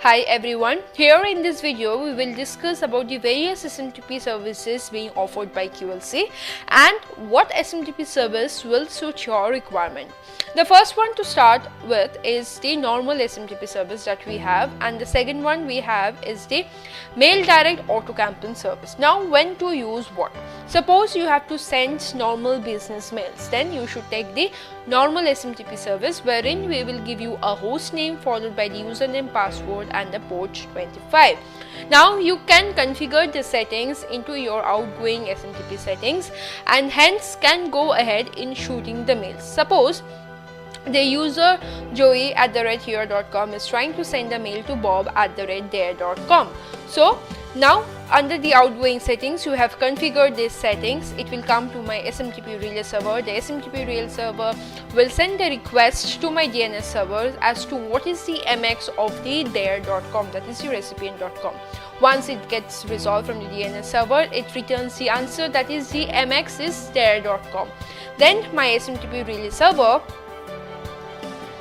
Hi everyone, here in this video we will discuss about the various SMTP services being offered by QLC and what SMTP service will suit your requirement. The first one to start with is the normal SMTP service that we have, and the second one we have is the mail direct auto campaign service. Now when to use what? Suppose you have to send normal business mails, then you should take the normal SMTP service, wherein we will give you a host name followed by the username, password and the port 25. Now you can configure the settings into your outgoing SMTP settings and hence can go ahead in shooting the mails. Suppose the user joey@here.com is trying to send a mail to bob@there.com. So now under the outgoing settings, you have configured these settings. It will come to my SMTP relay server. The SMTP relay server will send a request to my DNS server as to what is the MX of the there.com, that is the recipient.com. Once it gets resolved from the DNS server, it returns the answer, that is the MX is there.com. Then my SMTP relay server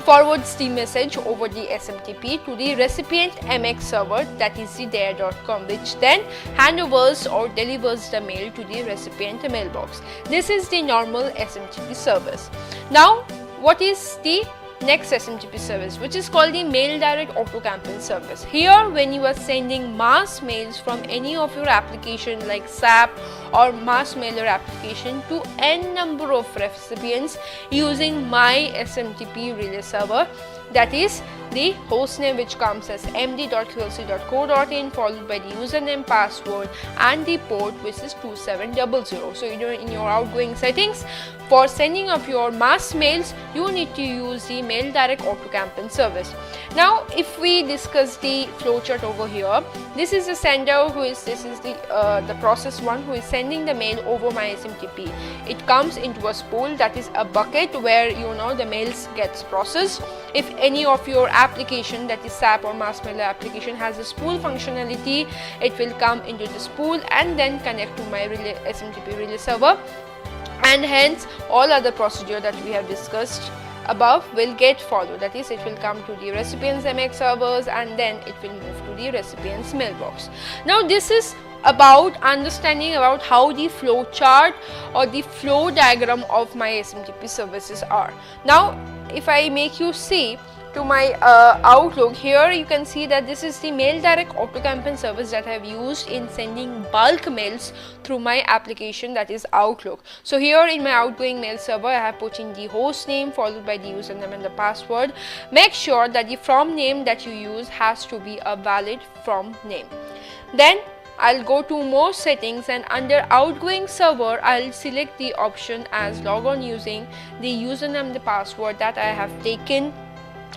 forwards the message over the SMTP to the recipient MX server, that is the there.com, which then handovers or delivers the mail to the recipient mailbox. This is the normal SMTP service. Now what is the next SMTP service, which is called the mail direct auto campaign service? Here, when you are sending mass mails from any of your application like SAP or mass mailer application to n number of recipients using my SMTP relay server, that is the hostname which comes as md.qlc.co.in followed by the username, password and the port which is 2700. So in your outgoing settings, for sending of your mass mails, you need to use the mail direct auto campaign service. Now if we discuss the flowchart over here, this is the sender this is the process one who is sending the mail over my SMTP. It comes into a spool, that is a bucket where the mails gets processed. If any of your application, that is SAP or mass mailer application, has a spool functionality, it will come into the spool and then connect to my SMTP relay server, and hence all other procedure that we have discussed above will get followed. That is, it will come to the recipient's MX servers and then it will move to the recipient's mailbox. Now this is about understanding about how the flow chart or the flow diagram of my SMTP services are. Now if I make you see to my Outlook, here you can see that this is the mail direct auto campaign service that I have used in sending bulk mails through my application, that is Outlook. So here in my outgoing mail server, I have put in the host name followed by the username and the password. Make sure that the from name that you use has to be a valid from name. Then I'll go to more settings and under outgoing server, I'll select the option as log on using the username and the password that I have taken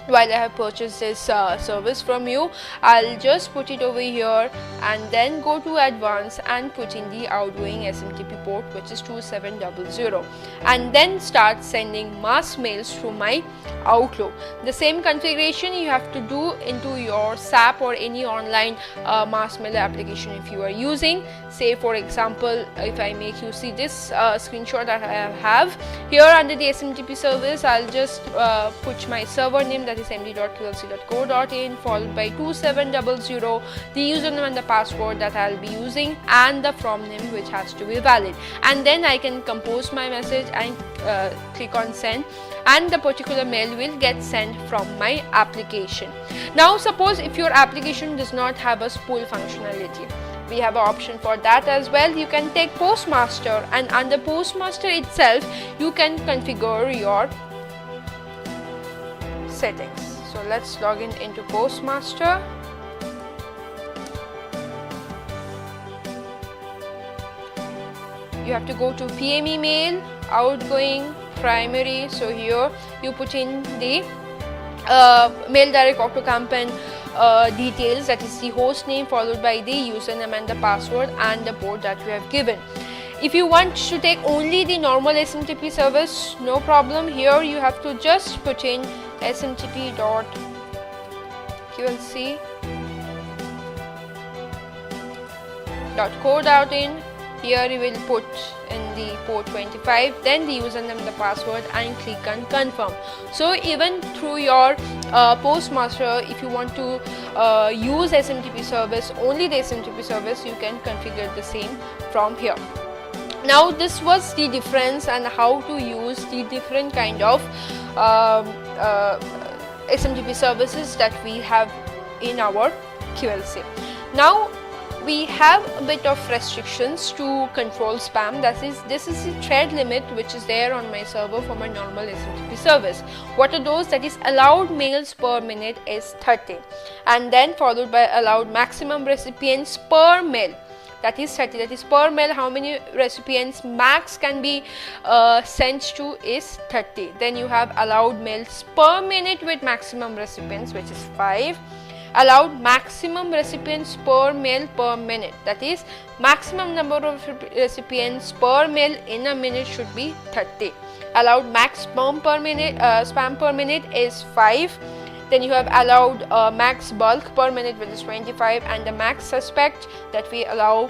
while I have purchased this service from you. I'll just put it over here and then go to advanced and put in the outgoing SMTP port which is 2700 and then start sending mass mails through my Outlook. The same configuration you have to do into your SAP or any online mass mailer application if you are using. Say for example, if I make you see this screenshot that I have here under the SMTP service, I'll just put my server name, that is md.qlc.co.in followed by 2700, the username and the password that I'll be using and the from name which has to be valid, and then I can compose my message and click on send, and the particular mail will get sent from my application. Now suppose if your application does not have a spool functionality, we have an option for that as well. You can take Postmaster and under Postmaster itself you can configure your settings. So let's log in into Postmaster. You have to go to PM email, outgoing, primary. So here you put in the mail direct auto campaign details, that is the host name followed by the username and the password and the port that you have given. If you want to take only the normal SMTP service, no problem. Here you have to just put in smtp.qlc.co.in Here you will put in the port 25, then the username and the password, and click on confirm. So even through your Postmaster, if you want to use SMTP service, only the SMTP service, you can configure the same from here. Now this was the difference and how to use the different kind of SMTP services that we have in our QLC. Now we have a bit of restrictions to control spam. This is the thread limit which is there on my server for my normal SMTP service. What are those? That is allowed mails per minute is 30, and then followed by allowed maximum recipients per mail, that is 30. That is per mail, how many recipients max can be sent to is 30. Then you have allowed mails per minute with maximum recipients, which is 5. Allowed maximum recipients per mail per minute, that is maximum number of recipients per mail in a minute should be 30. Allowed max spam per minute is 5. Then you have allowed max bulk per minute, which is 25, and the max suspect that we allow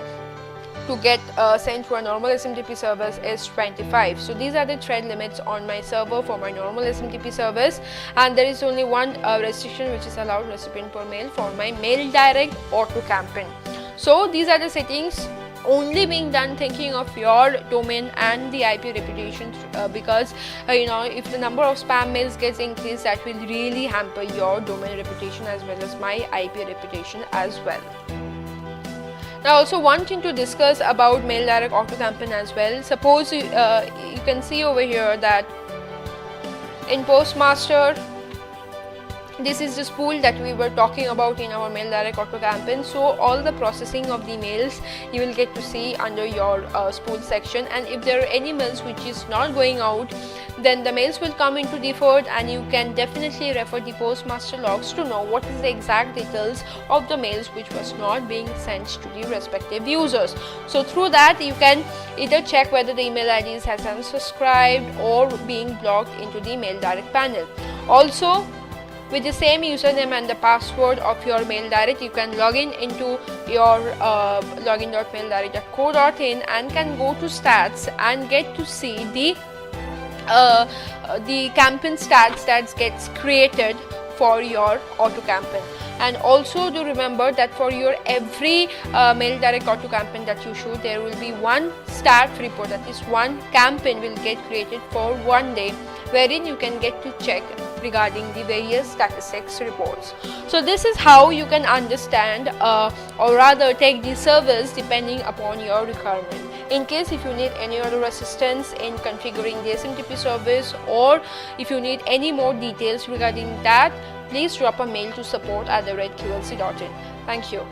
to get sent to a normal SMTP service is 25. So these are the thread limits on my server for my normal SMTP service, and there is only one restriction, which is allowed recipient per mail for my mail direct auto campaign. So these are the settings only being done thinking of your domain and the IP reputation, because if the number of spam mails gets increased, that will really hamper your domain reputation as well as my IP reputation as well. Now also wanting to discuss about mail direct auto campaign as well. Suppose you can see over here that in Postmaster, this is the spool that we were talking about in our mail direct auto campaign. So all the processing of the mails you will get to see under your spool section, and if there are any mails which is not going out, then the mails will come into deferred, and you can definitely refer the Postmaster logs to know what is the exact details of the mails which was not being sent to the respective users. So through that you can either check whether the email IDs has unsubscribed or being blocked into the mail direct panel. Also, with the same username and the password of your mail direct, you can log in into your login.maildirect.co.in and can go to stats and get to see the campaign stats that gets created for your auto campaign. And also do remember that for your every mail direct auto campaign that you shoot, there will be one stat report, that is one campaign will get created for one day, wherein you can get to check regarding the various statistics reports. So this is how you can understand or rather take the service depending upon your requirement. In case if you need any other assistance in configuring the SMTP service, or if you need any more details regarding that, please drop a mail to support@qlc.in. Thank you.